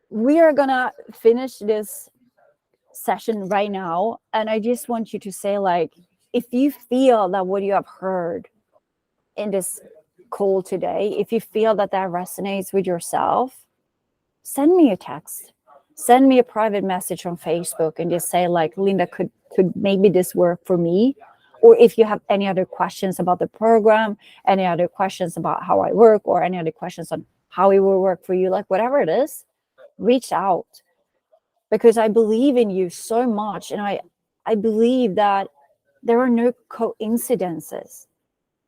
we are gonna finish this session right now. And I just want you to say, like, if you feel that what you have heard in this call today, if you feel that that resonates with yourself, send me a text, send me a private message on Facebook, and just say, like, Linda, could maybe this work for me? Or if you have any other questions about the program, any other questions about how I work, or any other questions on how it will work for you, like whatever it is, reach out, because I believe in you so much. And I believe that there are no coincidences.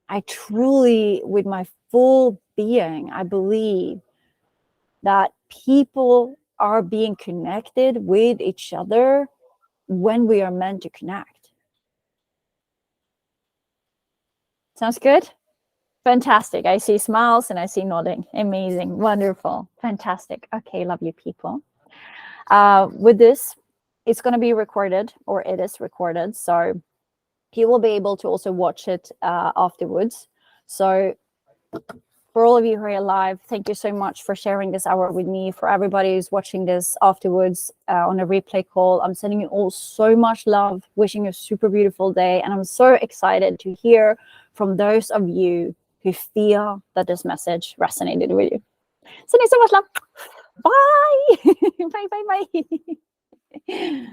I truly, with my full being, I believe that people are being connected with each other when we are meant to connect. Sounds good? Fantastic. I see smiles and I see nodding. Amazing. Wonderful. Fantastic. Okay, lovely people. With this, it's going to be recorded, or it is recorded. So you will be able to also watch it afterwards. So for all of you who are live, thank you so much for sharing this hour with me. For everybody who's watching this afterwards on a replay call, I'm sending you all so much love, wishing you a super beautiful day. And I'm so excited to hear from those of you who feel that this message resonated with you. Sending so much love. Bye. Bye, bye, bye.